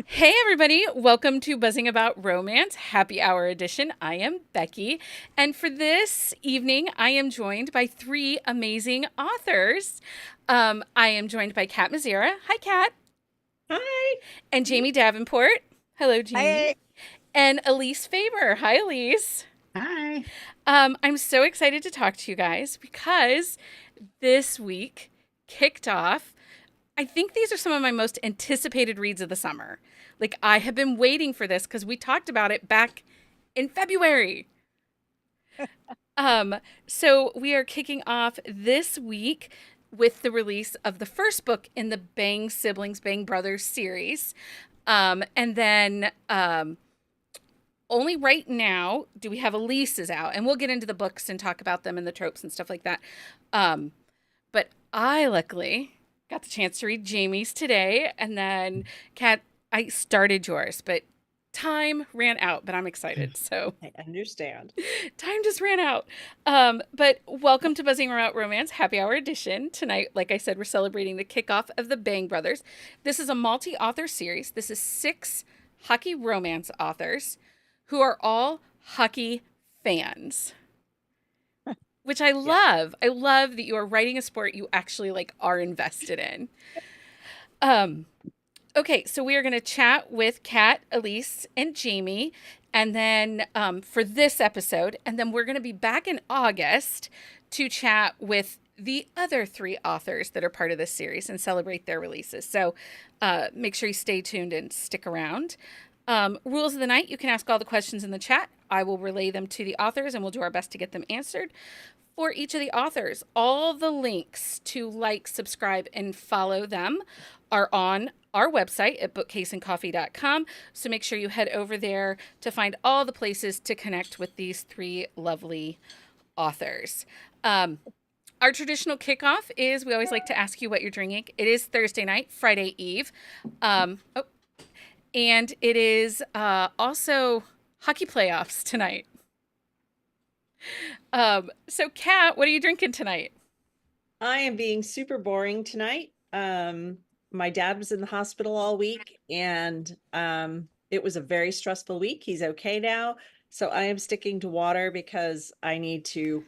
Hey, everybody. Welcome to Buzzing About Romance Happy Hour Edition. I am Becky. And for this evening, I am joined by three amazing authors. I am joined by Kat Mizera. Hi, Kat. Hi. And Jami Davenport. Hello, Jami. I And Elise Faber. Hi, Elise. Hi. I'm so excited to talk to you guys because this week kicked off. I think these are some of my most anticipated reads of the summer. Like, I have been waiting for this because we talked about it back in February. Um, so we are kicking off this week with the release of the first book in the Bang Siblings, Bang Brothers series. And then only right now do we have Elise's out, and we'll get into the books and talk about them and the tropes and stuff like that. But I luckily got the chance to read Jamie's today, and then Kat, I started yours, but time ran out. But I'm excited, so I understand. time just ran out. But welcome to Buzzing About Romance Happy Hour Edition tonight. Like I said, we're celebrating the kickoff of the Bang Brothers. This is a multi-author series. This is 6 hockey romance authors who are all hockey fans, which I Yeah. love. I love that you are writing a sport you actually like are invested in. Um, okay, so we are going to chat with Kat, Elise, and Jamie, and then for this episode, and then we're going to be back in August to chat with the other 3 authors that are part of this series and celebrate their releases. So make sure you stay tuned and stick around. Rules of the night, you can ask all the questions in the chat. I will relay them to the authors and we'll do our best to get them answered. For each of the authors, all the links to like, subscribe, and follow them are on our website at bookcaseandcoffee.com. So make sure you head over there to find all the places to connect with these 3 lovely authors. Our traditional kickoff is we always like to ask you what you're drinking. It is Thursday night, Friday Eve. And it is also hockey playoffs tonight. So Kat, what are you drinking tonight? I am being super boring tonight. My dad was in the hospital all week and it was a very stressful week. He's okay now. So I am sticking to water because I need to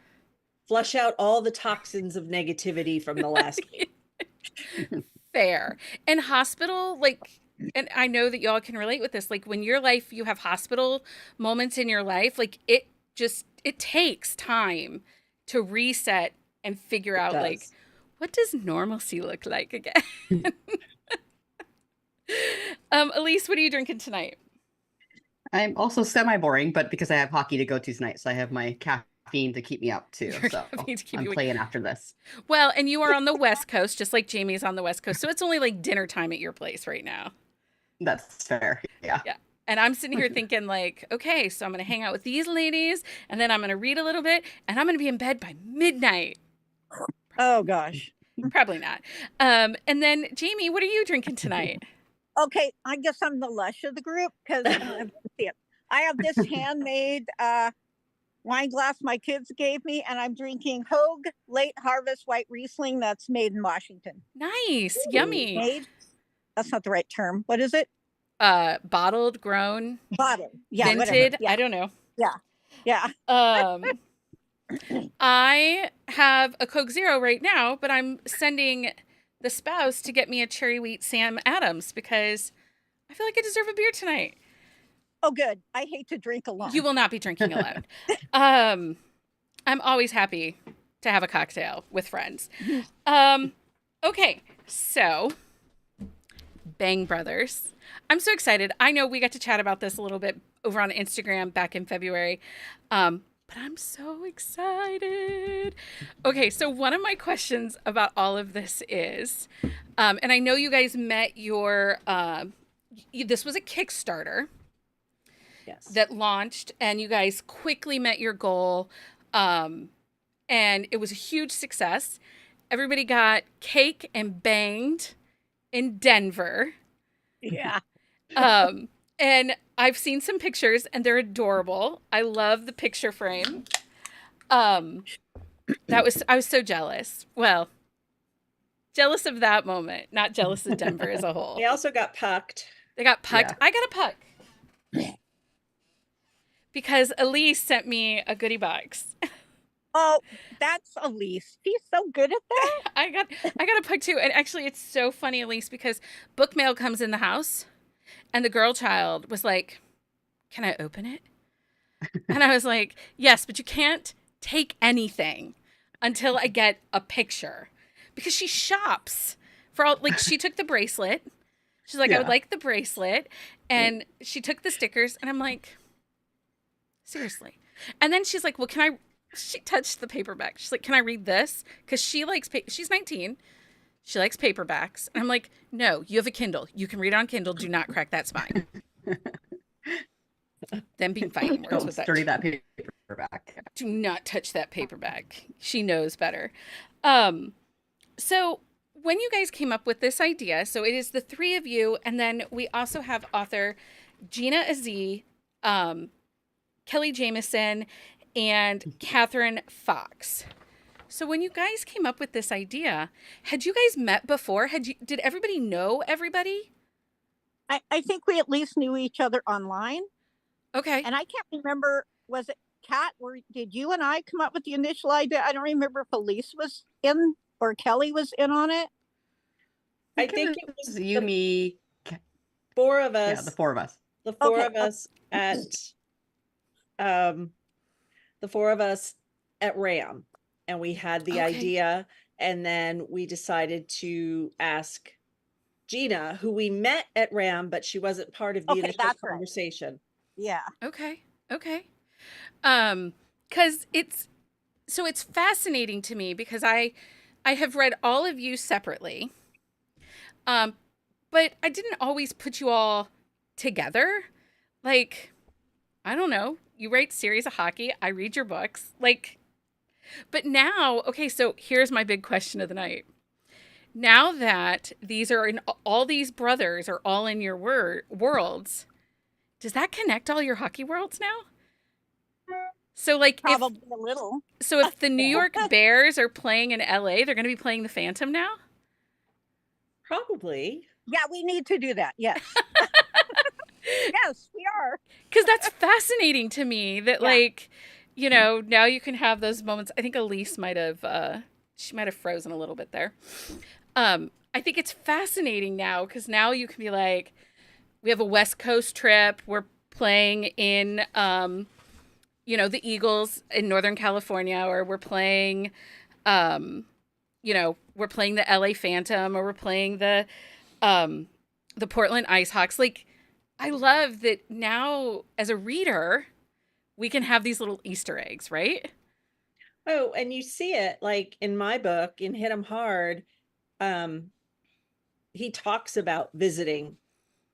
flush out all the toxins of negativity from the last week. Fair. And hospital, like, and I know that y'all can relate with this, like when your life, you have hospital moments in your life, like it takes time to reset and figure It out, like, does. what does normalcy look like again? Elise, what are you drinking tonight? I'm also semi-boring, but because I have hockey to go to tonight, so I have my caffeine to keep me up too. Your So caffeine to keep I'm you awake. playing after this. Well, and you are on the West Coast, just like Jamie's on the West Coast. So it's only like dinner time at your place right now. That's fair. Yeah. Yeah. And I'm sitting here thinking, like, okay, so I'm going to hang out with these ladies, and then I'm going to read a little bit, and I'm going to be in bed by midnight. Oh gosh. Probably not. And then, Jamie, what are you drinking tonight? Okay, I guess I'm the lush of the group because I have this handmade wine glass my kids gave me, and I'm drinking Hogue Late Harvest White Riesling that's made in Washington. Nice. Ooh. Yummy. Made? That's not the right term. What is it? Bottled, grown, Bottled. Yeah, vinted. whatever. Yeah, I don't know. yeah. Um, I have a Coke Zero right now, but I'm sending the spouse to get me a cherry wheat Sam Adams because I feel like I deserve a beer tonight. Oh, good. I hate to drink alone. You will not be drinking alone. I'm always happy to have a cocktail with friends. Okay, so Bang Brothers. I'm so excited. I know we got to chat about this a little bit over on Instagram back in February. But I'm so excited. Okay, so one of my questions about all of this is, and I know you guys met your, this was a Kickstarter Yes. that launched, and you guys quickly met your goal, and it was a huge success. Everybody got cake and banged in Denver. Yeah. And I've seen some pictures and they're adorable. I love the picture frame. I was so jealous. Well, jealous of that moment, not jealous of Denver as a whole. They also got pucked. They got pucked. Yeah. I got a puck because Elise sent me a goodie box. Oh, that's Elise. She's so good at that. I got a puck too. And actually it's so funny, Elise, because book mail comes in the house and the girl child was like, "Can I open it?" And I was like, "Yes, but you can't take anything until I get a picture." Because she shops for all, like, she took the bracelet. She's like, "I would Yeah. like the bracelet." And she took the stickers and I'm like, "Seriously." And then she's like, "Well, can I," she touched the paperback. She's like, "Can I read this?" Because she likes, she's 19. She likes paperbacks. And I'm like, "No, you have a Kindle. You can read it on Kindle. Do not crack that spine." Them being fighting words Don't with that. sturdy that paperback. Do not touch that paperback. She knows better. So when you guys came up with this idea, so it is the three of you, and then we also have author Gina Azee, Kelly Jameson, and Catherine Fox. So when you guys came up with this idea, had you guys met before? Did everybody know everybody? I think we at least knew each other online. Okay. And I can't remember, was it Kat, or did you and I come up with the initial idea? I don't remember if Elise was in or Kelly was in on it. I think it was you, the me, four of us. yeah, the four of us. The four Okay. of us at the four of us at RAM, and we had the Okay. idea, and then we decided to ask Gina, who we met at RAM, but she wasn't part of the Okay, initial that's right. conversation. Yeah. Okay. Because it's fascinating to me because I have read all of you separately. But I didn't always put you all together. Like, I don't know. You write series of hockey. I read your books. Like, but now, okay, so here's my big question of the night. Now that these are in, all these brothers are all in your worlds, does that connect all your hockey worlds now? So like Probably a little. So if the New York Bears are playing in LA, they're going to be playing the Phantom now? Probably. Yeah, we need to do that. Yes. Yes, we are. Because that's fascinating to me that, Yeah. like, you know, now you can have those moments. I think Elise might have, she might have frozen a little bit there. I think it's fascinating now because now you can be like, we have a West Coast trip. We're playing in, you know, the Eagles in Northern California, or we're playing, you know, we're playing the LA Phantom, or we're playing the Portland IceHawks. Like, I love that now as a reader, we can have these little Easter eggs, right? Oh, and you see it like in my book, in Hit 'em Hard, he talks about visiting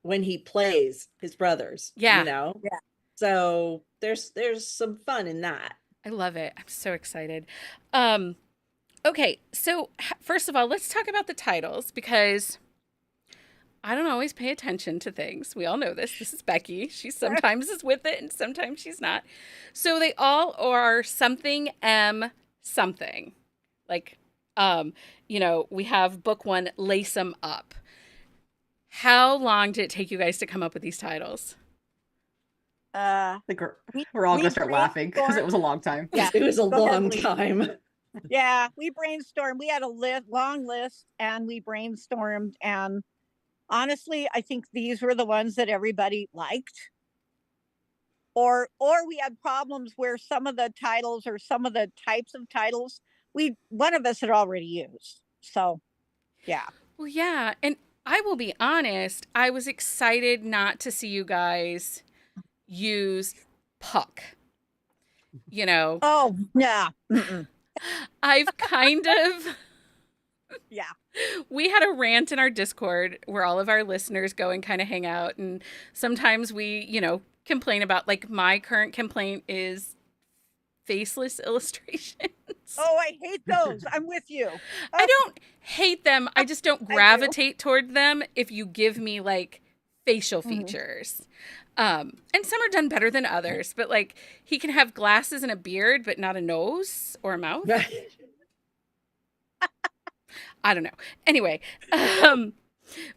when he plays his brothers. Yeah. You know? Yeah. So there's some fun in that. I love it. I'm so excited. Okay, so first of all, let's talk about the titles because I don't always pay attention to things. We all know this. This is Becky. She sometimes is with it and sometimes she's not. So they all are something M something. Like, you know, we have book one, Lace 'em Up. How long did it take you guys to come up with these titles? I think we- we're all we gonna start laughing because it was a long time. Yeah. It was a Go ahead, long Lee. time. Yeah, we brainstormed. We had a long list, and we brainstormed. And honestly, I think these were the ones that everybody liked. Or we had problems where some of the titles or some of the types of titles one of us had already used. So, yeah. Well, yeah. And I will be honest, I was excited not to see you guys use puck. You know, Oh, yeah. I've kind of, Yeah. we had a rant in our Discord where all of our listeners go and kind of hang out. And sometimes we, you know, complain about, like, my current complaint is faceless illustrations. Oh, I hate those. I'm with you. I don't hate them. I just don't gravitate toward them if you give me, like, facial features. And some are done better than others, but, like, he can have glasses and a beard, but not a nose or a mouth. I don't know. Anyway,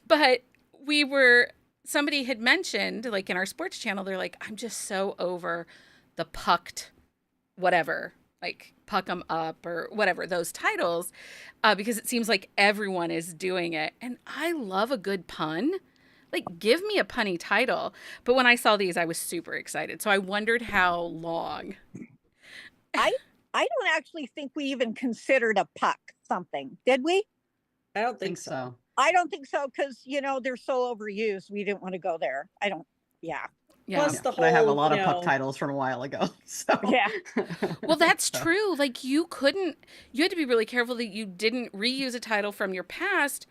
but we were somebody had mentioned, like in our sports channel, they're like, I'm just so over the pucked whatever, like puck 'em up or whatever, those titles, because it seems like everyone is doing it. And I love a good pun. Like, give me a punny title. But when I saw these, I was super excited. So I wondered how long. I I don't actually think we even considered a puck something, did we? I don't I think think so. so. I don't think so because they're so overused. We didn't want to go there. I don't. Yeah. Yeah. Plus Yeah, the but I have a whole, lot of puck titles from a while ago. So Yeah. Well, that's So, true. Like, you had to be really careful that you didn't reuse a title from your past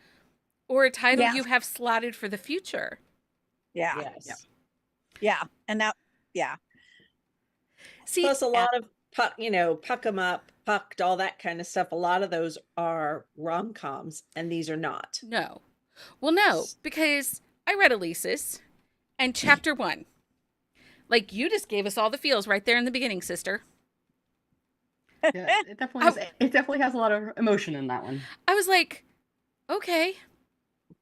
or a title Yeah. you have slotted for the future. Yeah. yeah. Yes. Yeah. And that. Yeah. See, Plus a lot of puck 'em up, pucked, all that kind of stuff. A lot of those are rom-coms and these are not. no. Well, no, because I read Elise's and chapter 1. Like, you just gave us all the feels right there in the beginning, sister. Yeah, it definitely has a lot of emotion in that one. I was like, okay.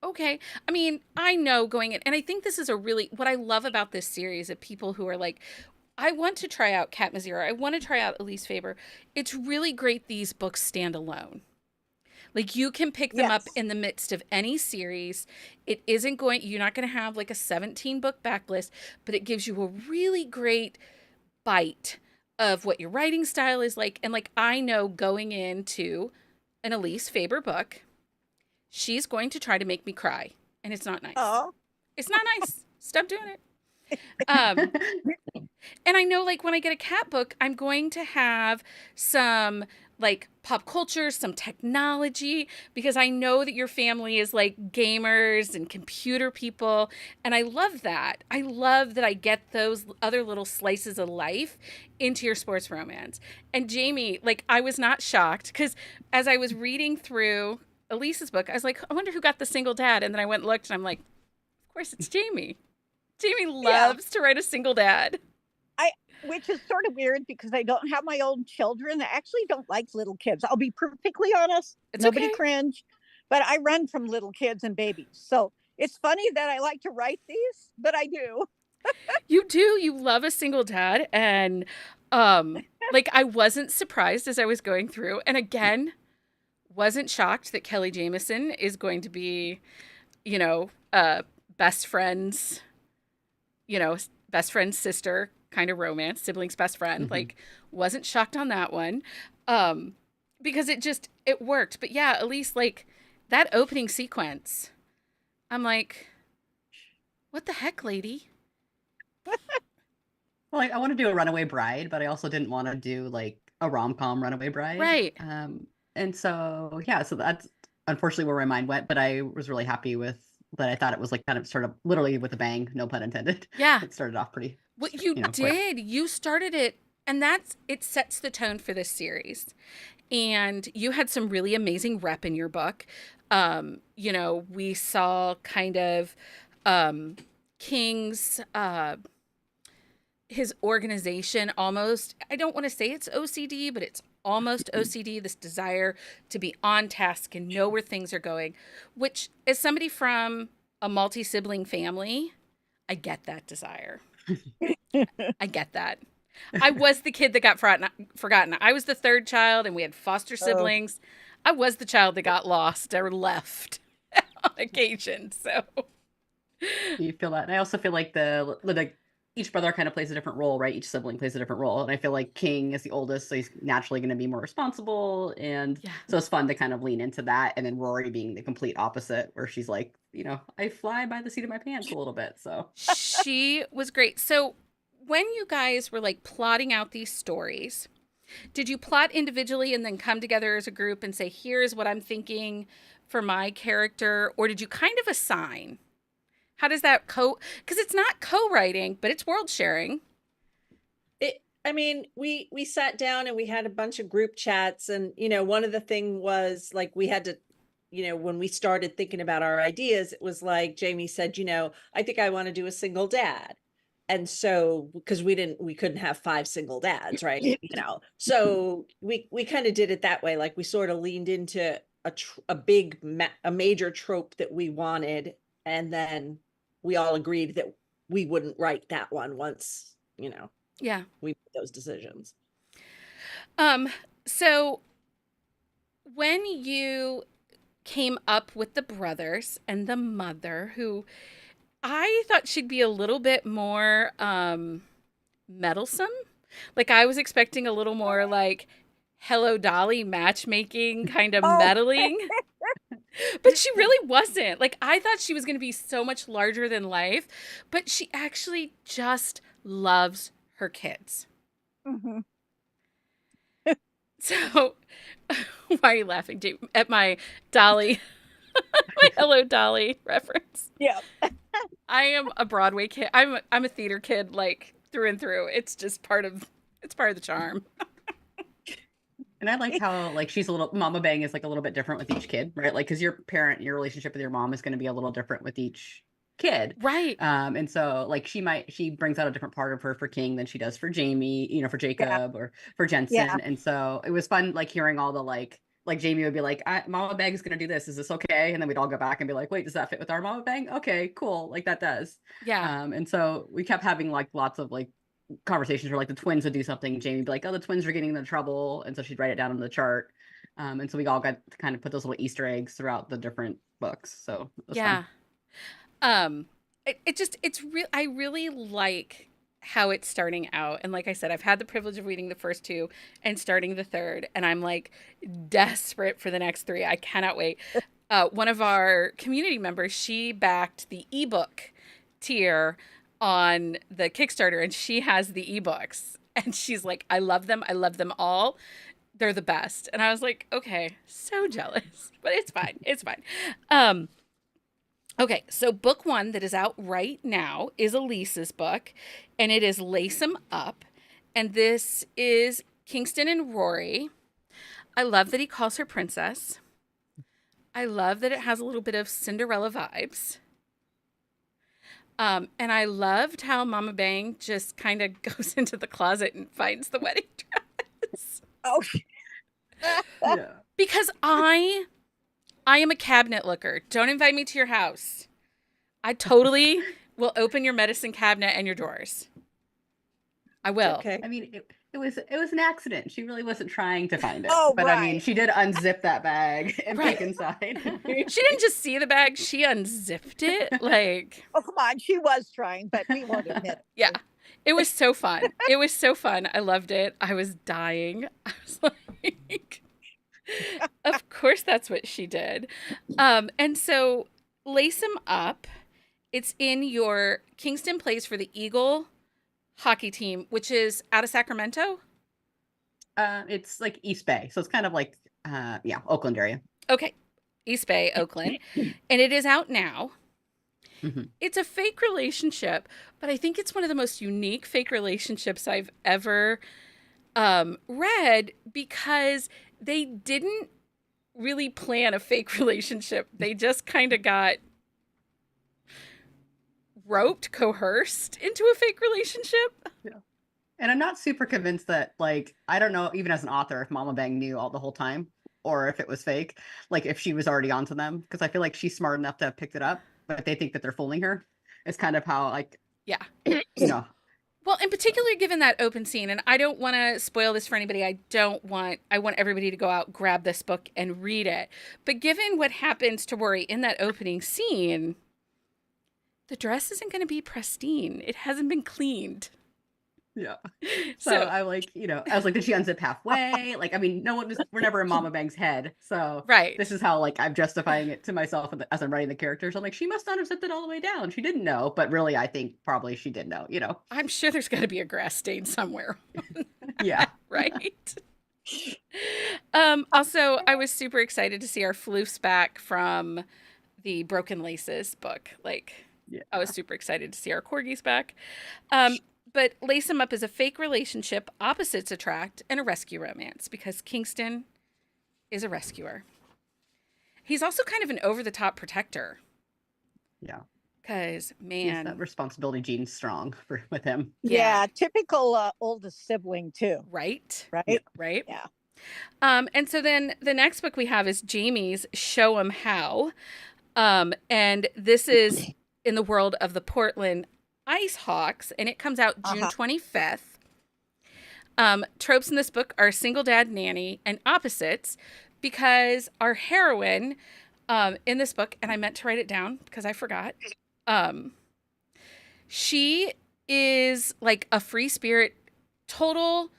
Okay. I mean, I know going in, and I think this is what I love about this series of people who are like, I want to try out Kat Mizera. I want to try out Elise Faber. It's really great these books stand alone. Like, you can pick them up Yes. in the midst of any series. You're not going to have like a 17 book backlist, but it gives you a really great bite of what your writing style is like. And like, I know going into an Elise Faber book, she's going to try to make me cry. And it's not nice. Oh. It's not nice. Stop doing it. Um, and I know, like, when I get a Kat book, I'm going to have some like pop culture, some technology, because I know that your family is like gamers and computer people. And I love that. I love that I get those other little slices of life into your sports romance. And Jami, like, I was not shocked because as I was reading through Elise's book, I was like, I wonder who got the single dad. And then I went and looked and I'm like, of course it's Jami. Jami loves to write a single dad. Which is sort of weird because I don't have my own children. I actually don't like little kids. I'll be perfectly honest. It's Nobody okay. cringe. But I run from little kids and babies. So it's funny that I like to write these, but I do. You do. You love a single dad. And like, I wasn't surprised as I was going through. And again, wasn't shocked that Kelly Jamison is going to be, best friend's, best friend's sister kind of romance, siblings best friend. Mm-hmm. Like, wasn't shocked on that one. Because it worked. But yeah, at least like that opening sequence, I'm like, what the heck, lady? Well, I want to do a Runaway Bride, but I also didn't want to do like a rom-com Runaway Bride. Right. And so yeah, so that's unfortunately where my mind went, but I was really happy with that. I thought it was like kind of sort of literally with a bang, no pun intended. Yeah. It started off pretty. What you quick. did, you started it, and it sets the tone for this series. And you had some really amazing rep in your book. We saw kind of King's his organization almost, I don't want to say it's OCD, but it's almost OCD, this desire to be on task and know where things are going, which as somebody from a multi-sibling family, I get that desire. I get that. I was the kid that got forgotten. I was the third child and we had foster siblings. I was the child that got lost or left on occasion. So you feel that. And I also feel like each brother kind of plays a different role, right? Each sibling plays a different role. And I feel like King is the oldest, so he's naturally going to be more responsible. And so it's fun to kind of lean into that. And then Rory being the complete opposite, where she's like, I fly by the seat of my pants a little bit. So she was great. So when you guys were like plotting out these stories, did you plot individually and then come together as a group and say, here's what I'm thinking for my character? Or did you kind of assign? How does that because it's not co-writing, but it's world sharing. We sat down and we had a bunch of group chats, and one of the thing was like we had to, when we started thinking about our ideas, it was like Jami said, I think I want to do a single dad. And so because we couldn't have 5 single dads, right? So we kind of did it that way. Like we sort of leaned into a major trope that we wanted, and then we all agreed that we wouldn't write that one once, you know, Yeah. we made those decisions. So when you came up with the brothers and the mother, who I thought she'd be a little bit more meddlesome. Like I was expecting a little more like Hello Dolly matchmaking kind of Oh. meddling. But she really wasn't. Like I thought she was going to be so much larger than life, but she actually just loves her kids. Mhm. So why are you laughing, Jake, at my Dolly, my Hello Dolly reference? Yeah. I am a Broadway kid. I'm a theater kid, like through and through. It's just part of the charm. And I like how like she's a little Mama Bang is like a little bit different with each kid, right? Like because your relationship with your mom is going to be a little different with each kid. Right. And so like she brings out a different part of her for King than she does for Jamie, you know, for Jacob or for Jensen. Yeah. And so it was fun like hearing all the like Jamie would be like, Mama Bang is going to do this. Is this okay? And then we'd all go back and be like, wait, does that fit with our Mama Bang? Okay, cool. Like that does. Yeah. And so we kept having like lots of like conversations where like the twins would do something. Jamie would be like, oh, the twins are getting into trouble. And so she'd write it down on the chart. And so we all got to kind of put those little Easter eggs throughout the different books. So it was Yeah. fun. It's real. I really like how it's starting out. And like I said, I've had the privilege of reading the first two and starting the third, and I'm like desperate for the next three. I cannot wait. One of our community members, she backed the ebook tier on the Kickstarter, and she has the ebooks, and she's like, I love them. I love them all. They're the best. And I was like, okay, so jealous, but it's fine. It's fine. Okay, so book one that is out right now is Elise's book, and it is Lace 'em Up. And this is Kingston and Rory. I love that he calls her princess. I love that it has a little bit of Cinderella vibes. And I loved how Mama Bang just kind of goes into the closet and finds the wedding dress. Oh. Yeah. Because I am a cabinet looker. Don't invite me to your house. I totally will open your medicine cabinet and your drawers. I will. Okay. I mean, it was an accident. She really wasn't trying to find it. Oh, but I mean, right. she did unzip that bag and Right. peek inside. She didn't just see the bag, she unzipped it. Like, Oh, come on. She was trying, but we won't admit it. yeah. It was so fun. It was so fun. I loved it. I was dying. I was like, of course that's what she did. And so Lace 'em Up, it's in your Kingston Plays for the Eagle hockey team, which is out of Sacramento. It's like East Bay, so it's kind of like Oakland area. Okay. East Bay, Oakland. And it is out now. Mhm. It's a fake relationship, but I think it's one of the most unique fake relationships I've ever read, because they didn't really plan a fake relationship. They just kind of got roped, coerced into a fake relationship. Yeah. And I'm not super convinced that, like, I don't know, even as an author, if Mama Bang knew all the whole time or if it was fake, like if she was already onto them, because I feel like she's smart enough to have picked it up, but they think that they're fooling her. It's kind of how, like, Yeah. you know. Well, in particular, given that open scene, and I don't want to spoil this for anybody. I want everybody to go out, grab this book and read it. But given what happens to Rory in that opening scene, the dress isn't going to be pristine. It hasn't been cleaned. Yeah. So I like, I was like, did she unzip halfway? Like, I mean, we're never in Mama Bang's head. So Right. this is how, like, I'm justifying it to myself as I'm writing the characters. I'm like, she must not have zipped it all the way down. She didn't know. But really, I think probably she did know, I'm sure there's got to be a grass stain somewhere. Yeah. Right. Also, I was super excited to see our floofs back from the Broken Laces book. Like, Yeah. I was super excited to see our corgis back. But Lace 'em Up is a fake relationship, opposites attract, and a rescue romance, because Kingston is a rescuer. He's also kind of an over-the-top protector. Yeah. Because, He's man. that responsibility gene strong with him. Yeah. Typical oldest sibling, too. Right? Right? Right? Yeah. And so then the next book we have is Jamie's Show 'em How. And this is in the world of the Portland Ice Hawks, and it comes out June 25th. Tropes in this book are single dad, nanny, and opposites, because our heroine in this book, and I meant to write it down because I forgot, she is like a free spirit, total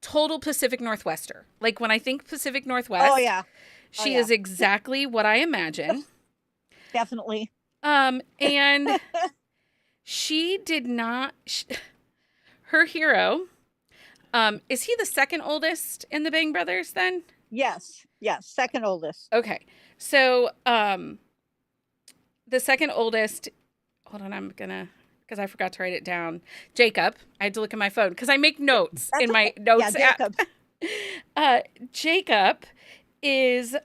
Pacific Northwester. Like when I think Pacific Northwest, she is exactly what I imagine. Definitely. And she did not, her hero, is he the second oldest in the Bang Brothers then? Yes, second oldest. Okay. So, the second oldest, hold on, because I forgot to write it down. Jacob. I had to look at my phone because I make notes in my notes Jacob. app. Jacob is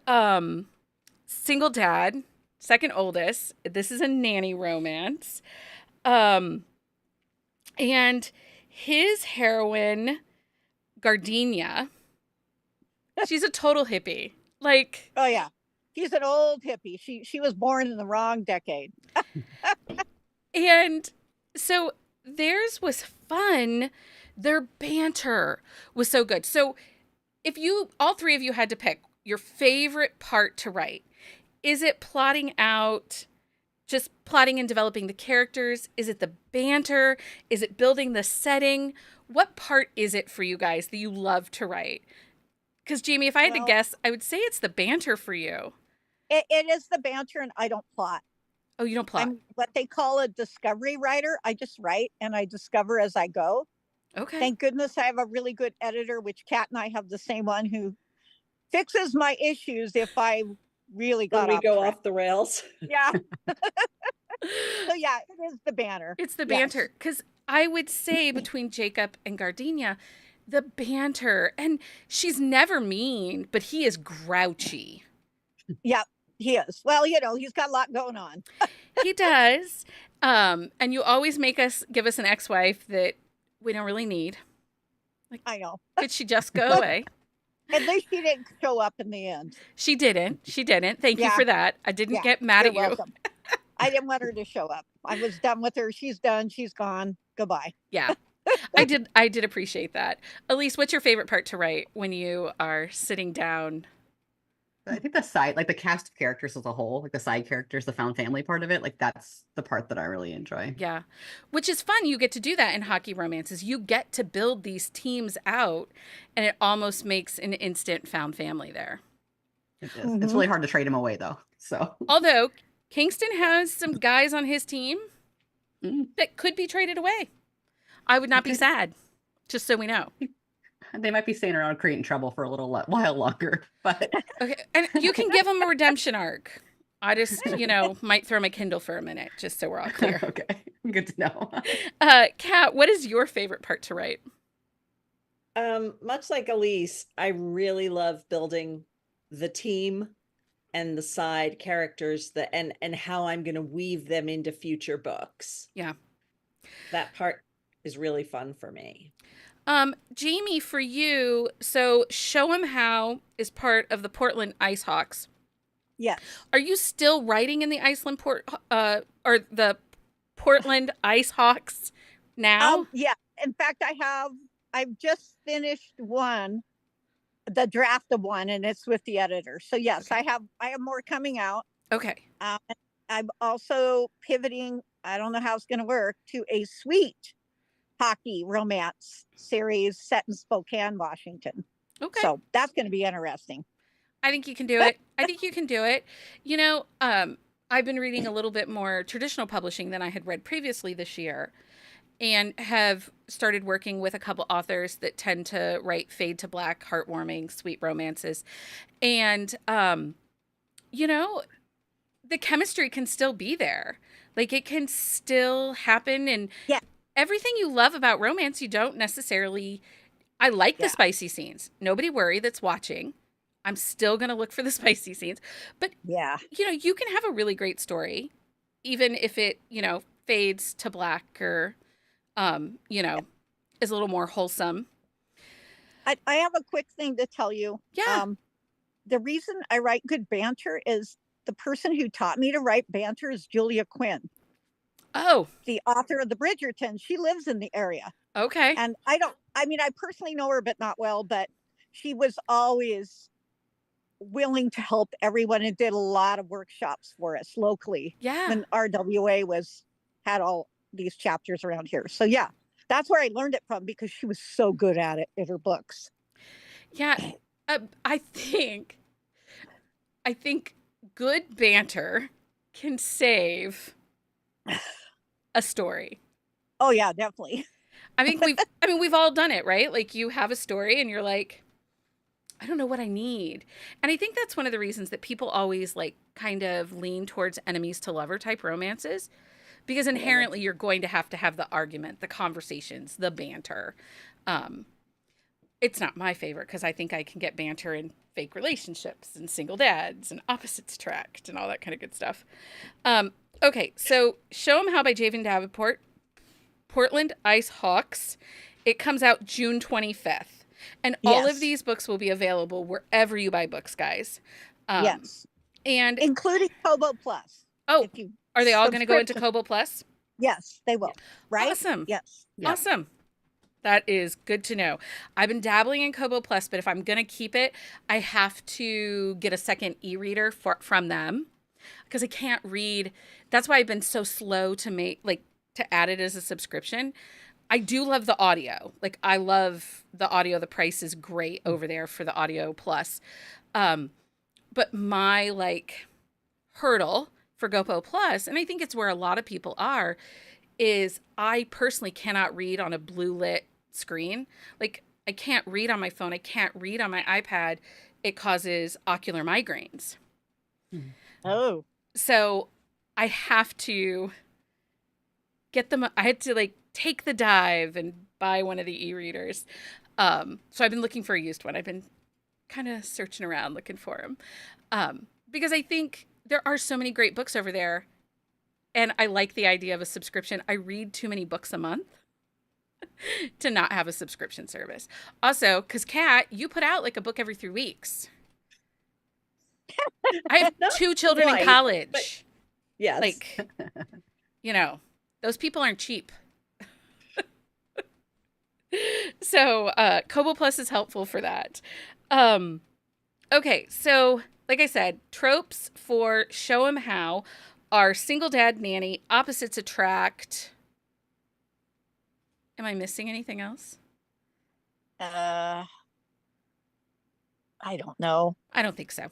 single dad, second oldest. This is a nanny romance. And his heroine, Gardenia, she's a total hippie. Like, oh yeah, she's an old hippie. She was born in the wrong decade. And so theirs was fun. Their banter was so good. So if all three of you had to pick your favorite part to write, is it plotting out, just plotting and developing the characters? Is it the banter? Is it building the setting? What part is it for you guys that you love to write? Because Jami, if I had to guess, I would say it's the banter for you. It is the banter, and I don't plot. Oh, you don't plot? I'm what they call a discovery writer. I just write and I discover as I go. Okay. Thank goodness I have a really good editor, which Kat and I have the same one, who fixes my issues if I really go off the rails. Yeah. So yeah, it is the banter. It's the banter. Because I would say between Jacob and Gardenia, the banter, and she's never mean, but he is grouchy. Yeah, he is. Well, he's got a lot going on. He does. And you always give us an ex-wife that we don't really need. Like, I know. Could she just go away? At least she didn't show up in the end. She didn't. Thank you for that. I didn't get mad at you. Welcome. I didn't want her to show up. I was done with her. She's done. She's gone. Goodbye. Yeah. I did appreciate that. Elise, what's your favorite part to write when you are sitting down? I think the cast of characters as a whole, like the side characters, the found family part of it, like that's the part that I really enjoy. Yeah. Which is fun. You get to do that in hockey romances. You get to build these teams out, and it almost makes an instant found family there. It is. It's really hard to trade him away though. So although Kingston has some guys on his team that could be traded away. I would not be sad, just so we know. They might be staying around creating trouble for a little while longer, but okay. And you can give them a redemption arc. I just, might throw my Kindle for a minute, just so we're all clear. Okay, good to know. Kat, what is your favorite part to write? Much like Elise, I really love building the team and the side characters and how I'm going to weave them into future books. Yeah. That part is really fun for me. Jami, for you, so Show 'em How is part of the Portland Ice Hawks. Yes. Are you still writing in the or the Portland Ice Hawks now? Yeah. In fact, I've just finished the draft of one, and it's with the editor. So yes, okay. I have more coming out. Okay. I'm also pivoting, I don't know how it's going to work, to a sweet hockey romance series set in Spokane, Washington. Okay. So that's going to be interesting. I think you can do it. I've been reading a little bit more traditional publishing than I had read previously this year, and have started working with a couple authors that tend to write fade to black, heartwarming, sweet romances. And, the chemistry can still be there. Like, it can still happen. And everything you love about romance, you don't necessarily... I like the spicy scenes. Nobody worry that's watching. I'm still going to look for the spicy scenes. But, you can have a really great story, even if it, fades to black or, is a little more wholesome. I have a quick thing to tell you. Yeah. The reason I write good banter is the person who taught me to write banter is Julia Quinn. Oh, the author of the Bridgerton. She lives in the area. okay. And I mean, I personally know her, but not well, but she was always willing to help everyone and did a lot of workshops for us locally Yeah. when RWA had all these chapters around here. So yeah, that's where I learned it from, because she was so good at it in her books. Yeah. I think good banter can save a story. Oh yeah, definitely. I mean we've all done it, right? Like you have a story and you're like, I don't know what I need. And I think that's one of the reasons that people always like kind of lean towards enemies to lover type romances, because inherently you're going to have the argument, the conversations, the banter. Um it's not my favorite because I think I can get banter in fake relationships and single dads and opposites attract and all that kind of good stuff. Okay, so Show 'em How by Jami Davenport, Portland Ice Hawks. It comes out June 25th. And all of Yes. these books will be available wherever you buy books, guys. Yes. And Including Kobo Plus. oh, If you are they all going to go into subscription. Kobo Plus? Yes, they will. Right? Awesome. Yes. Yeah. Awesome. That is good to know. I've been dabbling in Kobo Plus, but if I'm going to keep it, I have to get a second e-reader from them because I can't read. That's why I've been so slow to add it as a subscription. I do love the audio. Like I love the audio. The price is great over there for the audio plus. But my hurdle for GoPo Plus, and I think it's where a lot of people are, is I personally cannot read on a blue lit screen. Like I can't read on my phone. I can't read on my iPad. It causes ocular migraines. Oh. So I have to get them. I had to take the dive and buy one of the e-readers. So I've been looking for a used one. I've been kind of searching around looking for them. Because I think there are so many great books over there. And I like the idea of a subscription. I read too many books a month to not have a subscription service. Also, because Kat, you put out a book every 3 weeks. I have 2 children in college. Yes. Those people aren't cheap. So Kobo Plus is helpful for that. Okay, so like I said, tropes for Show 'em How are single dad nanny, opposites attract. Am I missing anything else? I don't know. I don't think so.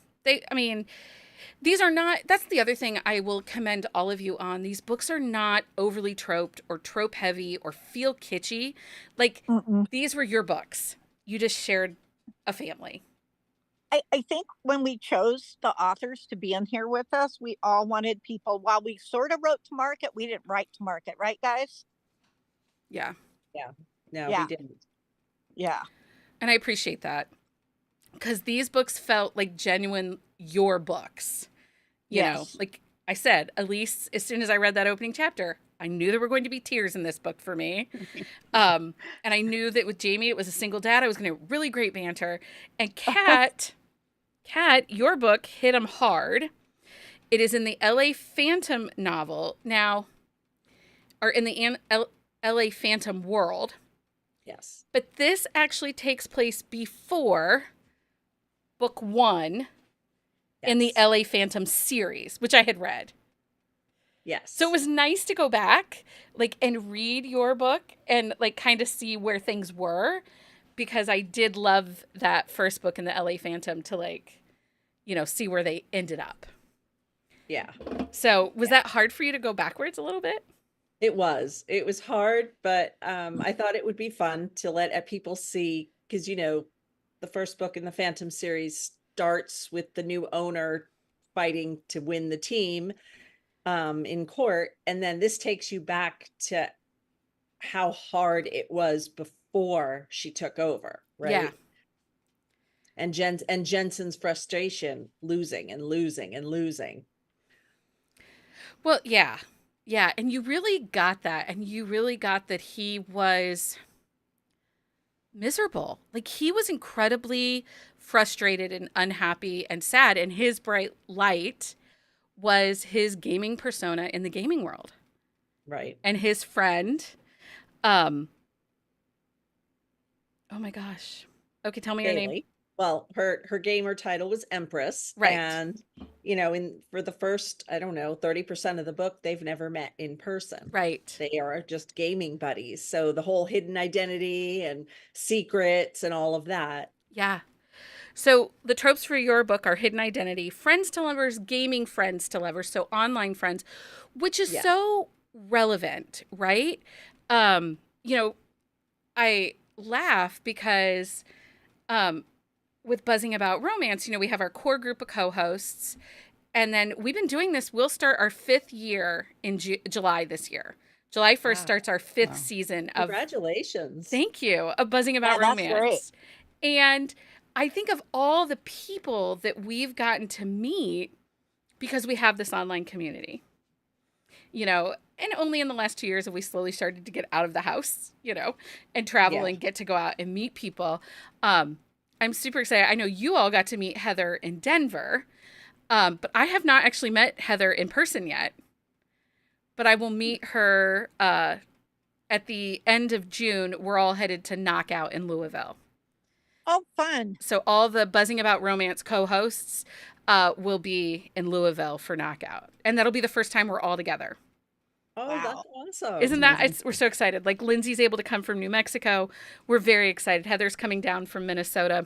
These are not, that's the other thing I will commend all of you on. These books are not overly troped or trope heavy or feel kitschy. These were your books. You just shared a family. I think when we chose the authors to be in here with us, we all wanted people, while we sort of wrote to market, we didn't write to market, right, guys? Yeah. Yeah. No, Yeah. we didn't. Yeah. And I appreciate that. Because these books felt like genuine your books. You know, like I said, Elise, as soon as I read that opening chapter, I knew there were going to be tears in this book for me. And I knew that with Jami, it was a single dad. I was going to have really great banter. And Kat, your book hit him hard. It is in the LA Phantom novel now, or in the LA Phantom world. Yes. But this actually takes place before book 1 in the LA Phantom series, which I had read. Yes. So it was nice to go back and read your book and kind of see where things were, because I did love that first book in the LA Phantom to see where they ended up. Yeah. So was that hard for you to go backwards a little bit? It was hard, but I thought it would be fun to let people see, because the first book in the Phantom series starts with the new owner fighting to win the team in court, and then this takes you back to how hard it was before she took over, right? Yeah. And Jensen's frustration, losing and losing and losing. Well, yeah. Yeah, and you really got that, and you really got that he was miserable. He was incredibly frustrated and unhappy and sad, and his bright light was his gaming persona in the gaming world. Right. and his friend. Um, oh my gosh. Okay, tell me your name. Bailey. Well, her gamer title was Empress. Right. And, for the first, I don't know, 30% of the book, they've never met in person. Right. They are just gaming buddies. So the whole hidden identity and secrets and all of that. Yeah. So the tropes for your book are hidden identity, friends to lovers, gaming friends to lovers, so online friends, which is Yeah. so relevant, right? Um, you know, I laugh because with Buzzing About Romance, we have our core group of co-hosts, and then we've been doing this. We'll start our 5th year in July this year. July 1st Wow. starts our 5th Wow. season of Congratulations. Thank you. Of Buzzing About Yeah, that's great. Romance. And I think of all the people that we've gotten to meet because we have this online community. And only in the last 2 years have we slowly started to get out of the house, and travel Yeah. and get to go out and meet people. I'm super excited. I know you all got to meet Heather in Denver, but I have not actually met Heather in person yet. But I will meet her at the end of June. We're all headed to Knockout in Louisville. Oh, fun. So all the Buzzing About Romance co-hosts will be in Louisville for Knockout. And that'll be the first time we're all together. Oh, Wow. that's awesome. Isn't that, amazing. we're so excited. Like Lindsay's able to come from New Mexico. We're very excited. Heather's coming down from Minnesota.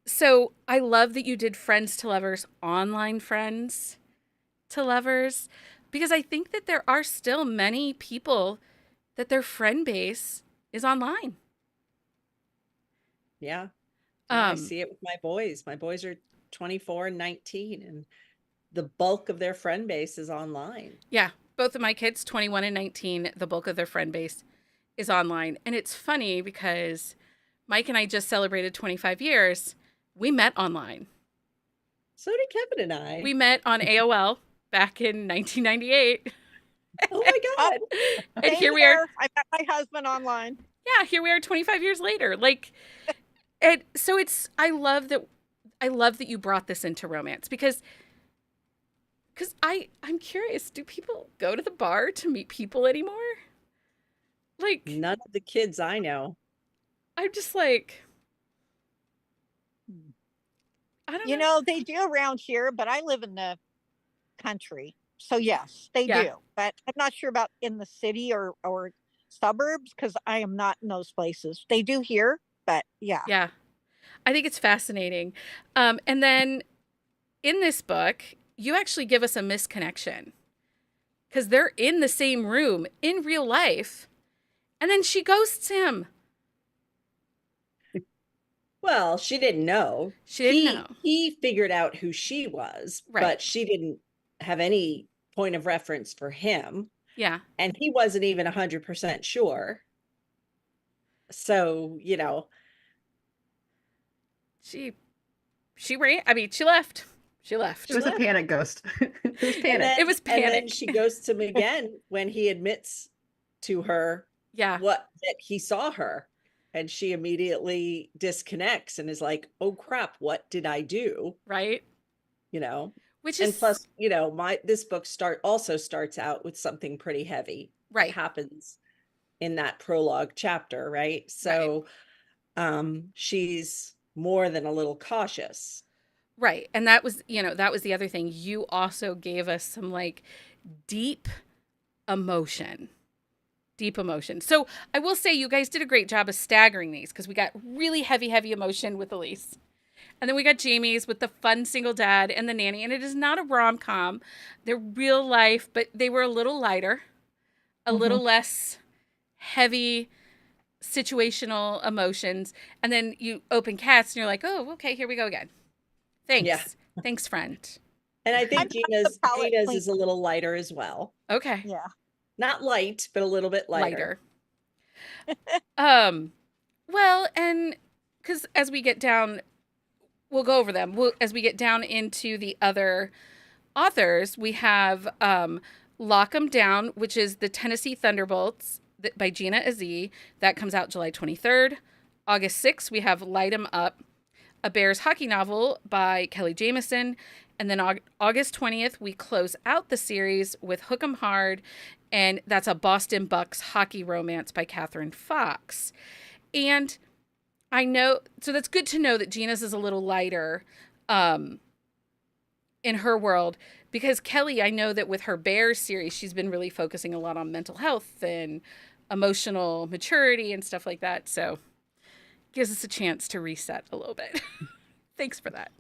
So I love that you did friends to lovers, online friends to lovers, because I think that there are still many people that their friend base is online. Yeah. I Um, see it with my boys. My boys are 24 and 19, and the bulk of their friend base is online. Yeah, both of my kids, 21 and 19, the bulk of their friend base is online. And it's funny because Mike and I just celebrated 25 years. We met online. So did Kevin and I. We met on AOL back in 1998. Oh my God. And Same here we are. I met my husband online. Yeah, here we are 25 years later. I love that you brought this into romance because I'm curious, do people go to the bar to meet people anymore? Like, None of the kids I know. I'm just like, I don't know. They do around here, but I live in the country. So yes, they Yeah. do. But I'm not sure about in the city or suburbs because I am not in those places. They do here, but yeah. Yeah. I think it's fascinating. And then in this book, you actually give us a misconnection because they're in the same room in real life. And then she ghosts him. Well, she didn't know. She didn't know. He figured out who she was, Right. but she didn't have any point of reference for him. Yeah. And he wasn't even 100% sure. So, She ran. I mean, she left. She left. It was a panic ghost. It was panic. It was And then panic. she ghosts him again when he admits to her Yeah. that he saw her. And she immediately disconnects and is like, oh crap, what did I do? Right. Which is And plus, this book also starts out with something pretty heavy. right. That happens in that prologue chapter, right? So she's more than a little cautious. Right. And that was the other thing. You also gave us some deep emotion. Deep emotion. So I will say you guys did a great job of staggering these because we got really heavy, heavy emotion with Elise. And then we got Jamie's with the fun single dad and the nanny. And it is not a rom-com. They're real life, but they were a little lighter, a little less heavy situational emotions. And then you open Cats and you're like, oh, okay, here we go again. Thanks. Yeah. Thanks, friend. And I think I'm not Gina's the palate is a little lighter as well. Okay. Yeah. Not light, but a little bit lighter. Well, and because as we get down, we'll go over them. As we get down into the other authors, we have Lock 'Em Down, which is the Tennessee Thunderbolts by Gina Azee. That comes out July 23rd. August 6th, we have Light 'Em Up, a Bears hockey novel by Kelly Jamieson. And then August 20th, we close out the series with Hook 'em Hard, and that's a Boston Bucks hockey romance by Catherine Fox. And I know, so that's good to know that Gina's is a little lighter in her world, because Kelly, I know that with her Bears series, she's been really focusing a lot on mental health and emotional maturity and stuff like that. So gives us a chance to reset a little bit. Thanks for that.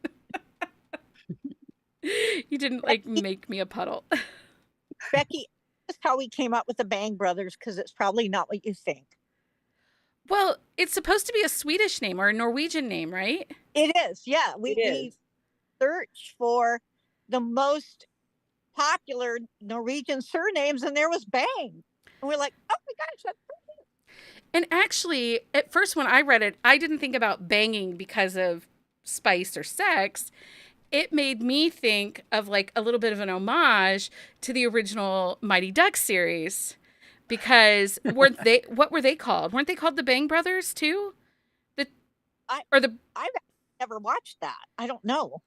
You didn't like make me a puddle. Becky, that's how we came up with the Bang Brothers, because it's probably not what you think. Well, it's supposed to be a Swedish name or a Norwegian name, right? It is, yeah. We searched for the most popular Norwegian surnames, and there was Bang. And we're like, oh my gosh, that's And actually, at first when I read it, I didn't think about banging because of spice or sex. It made me think of like a little bit of an homage to the original Mighty Ducks series, because what were they called? Weren't they called the Bang Brothers too? I've never watched that. I don't know.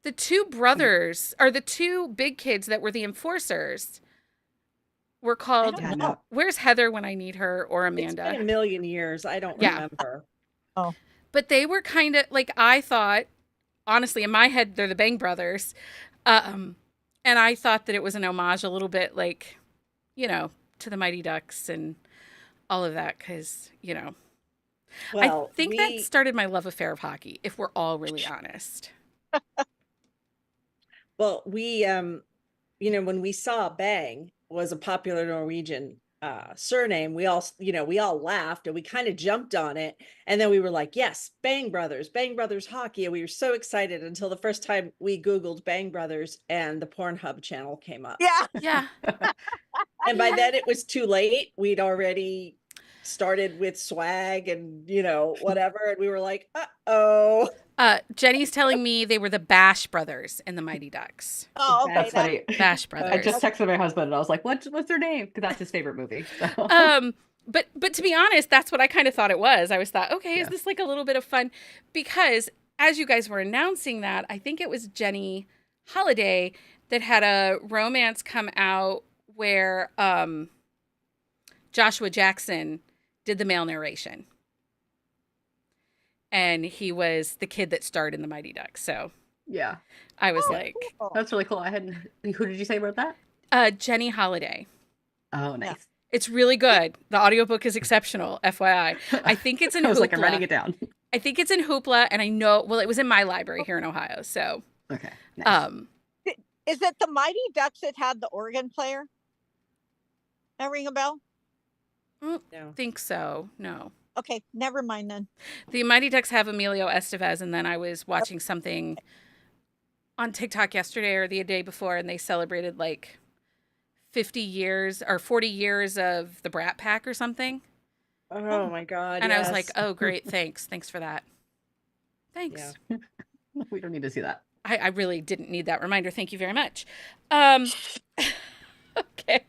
The two brothers, or the two big kids that were the enforcers, were called, I don't know. Where's Heather when I need her, or Amanda? It's been a million years. I don't Yeah. remember. Oh, But they were kind of like, I thought, honestly, in my head, they're the Bang Brothers. And I thought that it was an homage a little bit like, you know, to the Mighty Ducks and all of that. Because, you know, Well, I think that started my love affair of hockey, if we're all really honest. well, we, you know, when we saw Bang was a popular Norwegian surname, we all laughed and we kind of jumped on it. And then we were like, yes, Bang Brothers hockey. And we were so excited until the first time we Googled Bang Brothers and the Pornhub channel came up. yeah. Yeah. And by then it was too late. We'd already started with swag and, you know, whatever. And we were like, uh-oh. Jenny's telling me they were the Bash Brothers in the Mighty Ducks. Oh, okay. That's funny. Bash I Brothers. just texted my husband and I was like, what's their name? Because that's his favorite movie. So. But to be honest, that's what I kind of thought it was. I was thought, okay, is Yeah. this like a little bit of fun? Because as you guys were announcing that, I think it was Jenny Holiday that had a romance come out where Joshua Jackson did the male narration. And he was the kid that starred in the Mighty Ducks. So Yeah. I was Oh, like, cool. That's really cool. I hadn't. Who did you say wrote that? Jenny Holiday. Oh, nice. It's really good. The audiobook is exceptional, FYI. I think it's in I was Hoopla. like, I'm writing it down. I think it's in Hoopla, and I know, well, it was in my library here in Ohio. So, Okay. Nice. Is it the Mighty Ducks that had the organ player? That ring a bell? No. think so. No. Okay, never mind then. The Mighty Ducks have Emilio Estevez, and then I was watching something on TikTok yesterday or the day before, and they celebrated like 50 years or 40 years of the Brat Pack or something. Oh my God. And I was like, yes. oh, great. Thanks. Thanks for that. Thanks. Yeah. We don't need to see that. I really didn't need that reminder. Thank you very much. Okay.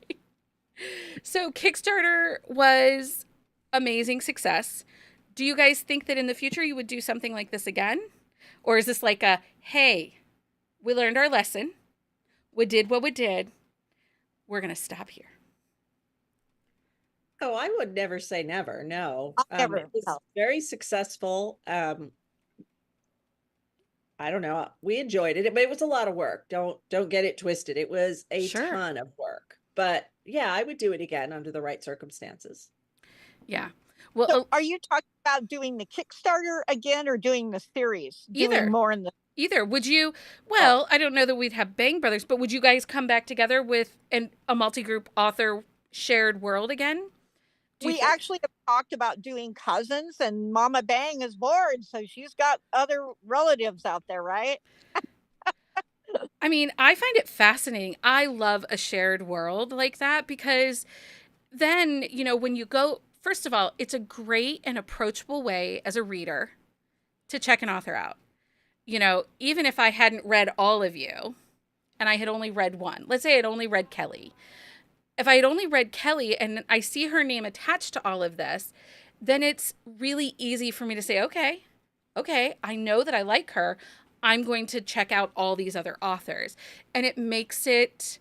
So Kickstarter was amazing success. Do you guys think that in the future you would do something like this again? Or is this like a, hey, we learned our lesson. We did what we did. We're going to stop here. Oh, I would never say never. No. I'll never, It was no. very successful. I don't know. We enjoyed it, but it was a lot of work. Don't get it twisted. It was a Sure. ton of work. But yeah, I would do it again under the right circumstances. Yeah. Well, So are you talking about doing the Kickstarter again or doing the series? Either. Doing more in the either. Would you, well, I don't know that we'd have Bang Brothers, but would you guys come back together with a multi-group author shared world again? Do you we think- actually have talked about doing cousins, and Mama Bang is bored, so she's got other relatives out there, right? I mean, I find it fascinating. I love a shared world like that because then, you know, when you go, first of all, it's a great and approachable way as a reader to check an author out. You know, even if I hadn't read all of you and I had only read one, let's say I'd only read Kelly. If I had only read Kelly and I see her name attached to all of this, then it's really easy for me to say, okay, I know that I like her. I'm going to check out all these other authors. And it makes it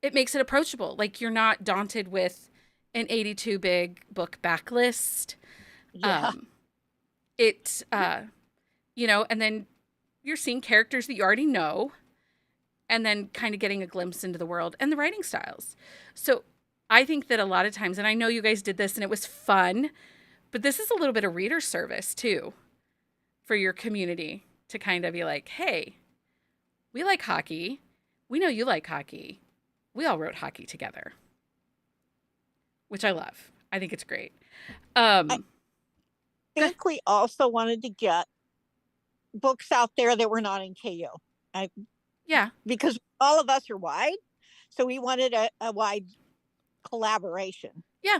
approachable. Like, you're not daunted with an 82 big book backlist. Yeah. It and then you're seeing characters that you already know, and then kind of getting a glimpse into the world and the writing styles. So I think that a lot of times, and I know you guys did this and it was fun, but this is a little bit of reader service too for your community, to kind of be like, hey, we like hockey. We know you like hockey. We all wrote hockey together, which I love. I think it's great. I think we also wanted to get books out there that were not in KU. Yeah. Because all of us are wide. So we wanted a wide collaboration. Yeah.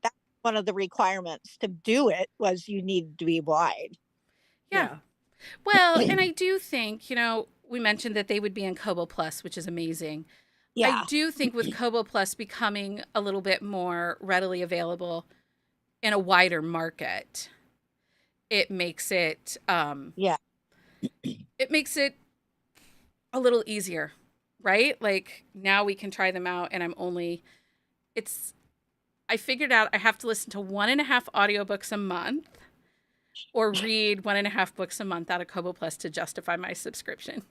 That's one of the requirements to do it, was you needed to be wide. Yeah. Well, and I do think, we mentioned that they would be in Kobo Plus, which is amazing. Yeah. I do think with Kobo Plus becoming a little bit more readily available in a wider market, it makes it it makes it a little easier, right? Like, now we can try them out, and I figured out I have to listen to 1.5 audiobooks a month or read 1.5 books a month out of Kobo Plus to justify my subscription.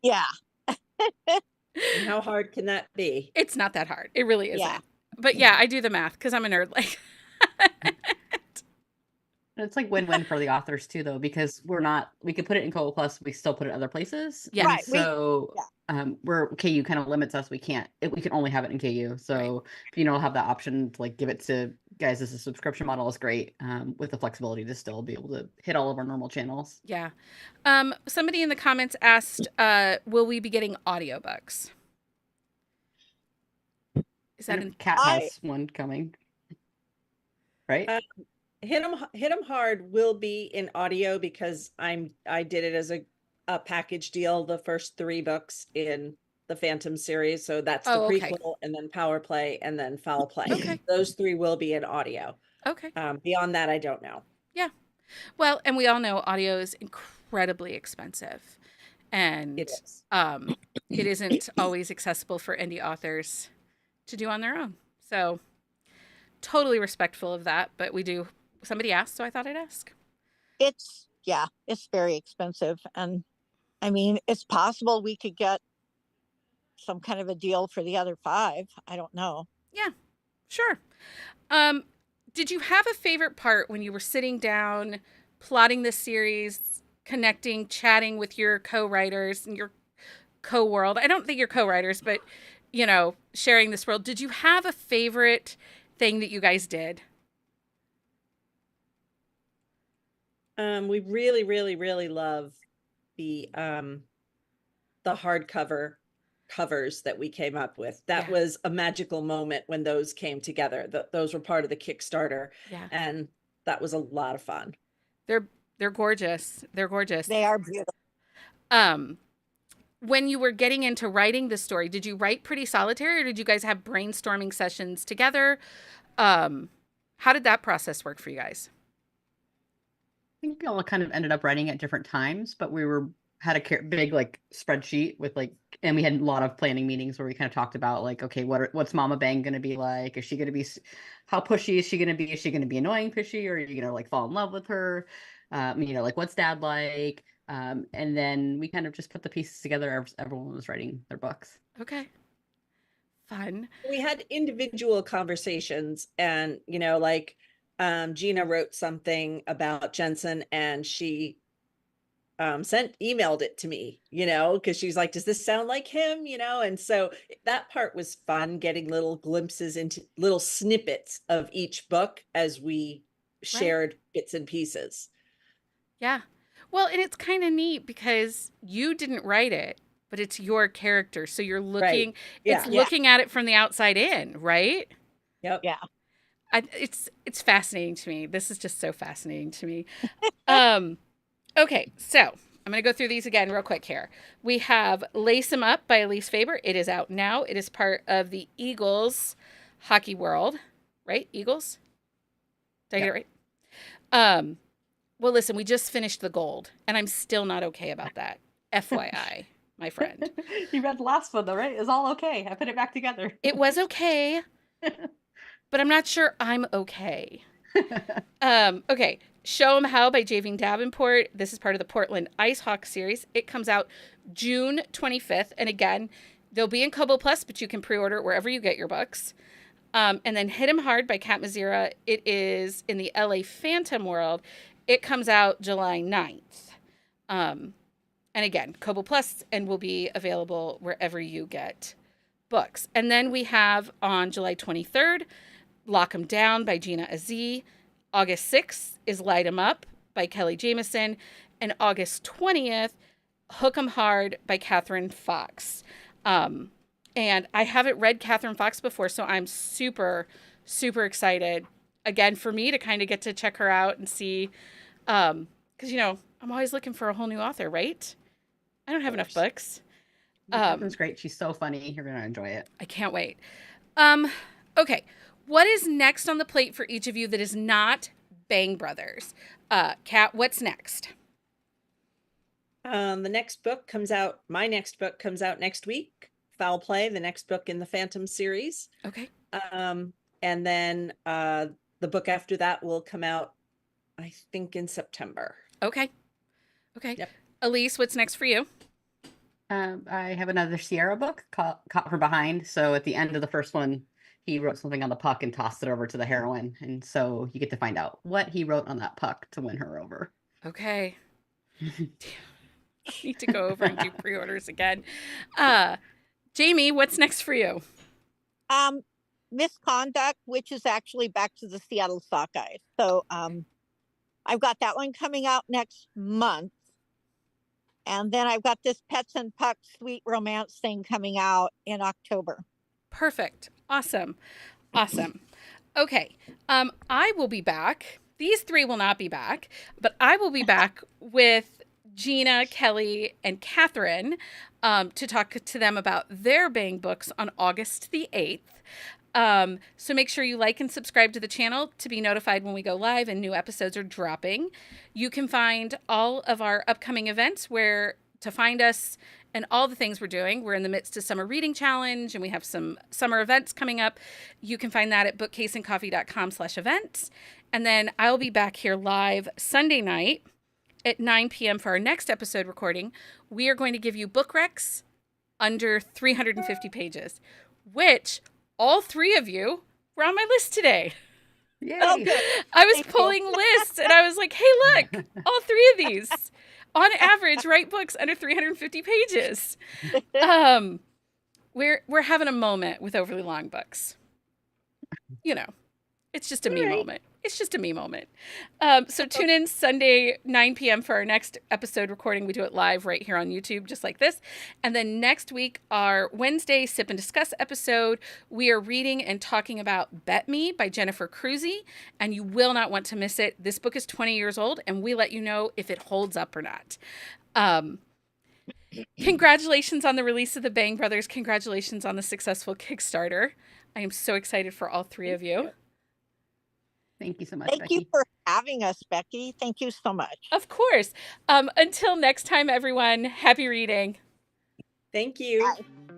Yeah. And how hard can that be? It's not that hard. It really isn't. Yeah. But yeah, I do the math because I'm a nerd. Like, It's like win-win for the authors too, though, because we could put it in Kobo Plus, we still put it other places. Yeah. And Right. so where KU kind of limits us, we can only have it in KU. So if you don't have that option to like give it to guys as a subscription model is great, with the flexibility to still be able to hit all of our normal channels. Yeah. Somebody in the comments asked, will we be getting audiobooks? Is that Kat has one coming, right? Hit 'em Hard will be in audio because I did it as a package deal, the first 3 books in the Phantom series. So that's the prequel, and then Power Play, and then Foul Play. Okay. Those 3 will be in audio. Okay. Beyond that, I don't know. Yeah. Well, and we all know audio is incredibly expensive, and It is. It isn't always accessible for indie authors to do on their own. So totally respectful of that, but somebody asked, so I thought I'd ask. It's very expensive. And I mean, it's possible we could get some kind of a deal for the other 5. I don't know. Yeah, sure. Did you have a favorite part when you were sitting down, plotting the series, connecting, chatting with your co-writers and your co-world? I don't think you're co-writers, but, sharing this world. Did you have a favorite thing that you guys did? We really, really, really love the hardcover covers that we came up with. That was a magical moment when those came together. Those were part of the Kickstarter. Yeah. And that was a lot of fun. They're gorgeous. They're gorgeous. They are beautiful. When you were getting into writing the story, did you write pretty solitary, or did you guys have brainstorming sessions together? How did that process work for you guys? I think we all kind of ended up writing at different times, but we had a big like spreadsheet with and we had a lot of planning meetings where we kind of talked about like, okay, what's Mama Bang going to be like? Is she going to be, how pushy is she going to be? Is she going to be annoying pushy, or are you going to like fall in love with her? Like what's Dad like? And then we kind of just put the pieces together as everyone was writing their books. Okay. Fun. We had individual conversations, and Gina wrote something about Jensen, and she emailed it to me, because she's like, does this sound like him? And so that part was fun, getting little glimpses into little snippets of each book as we shared bits and pieces. Yeah. Well, and it's kind of neat because you didn't write it, but it's your character. So you're looking, looking at it from the outside in, right? Yep. Yeah. It's fascinating to me. This is just so fascinating to me. Okay, so I'm going to go through these again real quick here. We have Lace 'Em Up by Elise Faber. It is out now. It is part of the Eagles hockey world, right? Eagles? Did I get it right? Well, listen, we just finished the gold, and I'm still not okay about that. FYI, my friend. You read the last one though, right? It's all okay. I put it back together. It was okay, but I'm not sure I'm okay. Okay. Show 'em How by Jami Davenport. This is part of the Portland Ice Hawk series. It comes out June 25th. And again, they'll be in Kobo Plus, but you can pre-order it wherever you get your books. And then Hit 'em Hard by Kat Mizera. It is in the LA Phantom world. It comes out July 9th. And again, Kobo Plus, and will be available wherever you get books. And then we have on July 23rd, Lock 'em Down by Gina Azee. August 6th is Light 'em Up by Kelly Jamison. And August 20th, Hook 'em Hard by Catherine Fox. And I haven't read Catherine Fox before, so I'm super, super excited, again, for me to kind of get to check her out and see, because, you know, I'm always looking for a whole new author, right? I don't have enough books. Catherine's great. She's so funny. You're going to enjoy it. I can't wait. Okay. What is next on the plate for each of you that is not Bang Brothers? Kat, what's next? My next book comes out next week. Foul Play, the next book in the Phantom series. Okay. And then the book after that will come out, I think, in September. Okay. Yep. Elise, what's next for you? I have another Sierra book Caught From Behind. So at the end of the first one, he wrote something on the puck and tossed it over to the heroine. And so you get to find out what he wrote on that puck to win her over. Okay. I need to go over and do pre-orders again. Jami, what's next for you? Misconduct, which is actually back to the Seattle Sockeyes. So I've got that one coming out next month. And then I've got this Pets and Pucks sweet romance thing coming out in October. Perfect. Awesome. Okay. I will be back. These three will not be back, but I will be back with Gina, Kelly, and Catherine to talk to them about their Bang books on August the 8th. So make sure you like and subscribe to the channel to be notified when we go live and new episodes are dropping. You can find all of our upcoming events, where to find us and all the things we're doing. We're in the midst of Summer Reading Challenge, and we have some summer events coming up. You can find that at bookcaseandcoffee.com/events. And then I'll be back here live Sunday night at 9 p.m. for our next episode recording. We are going to give you book recs under 350 pages, which all three of you were on my list today. Yay! I was pulling lists and I was like, hey, look, all three of these on average write books under 350 pages. We're having a moment with overly long books. You know, it's just a me moment. It's just a me moment. So tune in Sunday, 9 p.m. for our next episode recording. We do it live right here on YouTube, just like this. And then next week, our Wednesday Sip and Discuss episode, we are reading and talking about Bet Me by Jennifer Cruzy, and you will not want to miss it. This book is 20 years old, and we let you know if it holds up or not. Congratulations on the release of the Bang Brothers. Congratulations on the successful Kickstarter. I am so excited for all three of you. Thank you so much, Thank Becky. you for having us, Becky. Thank you so much. Of course. Until next time, everyone, happy reading. Thank you. Bye.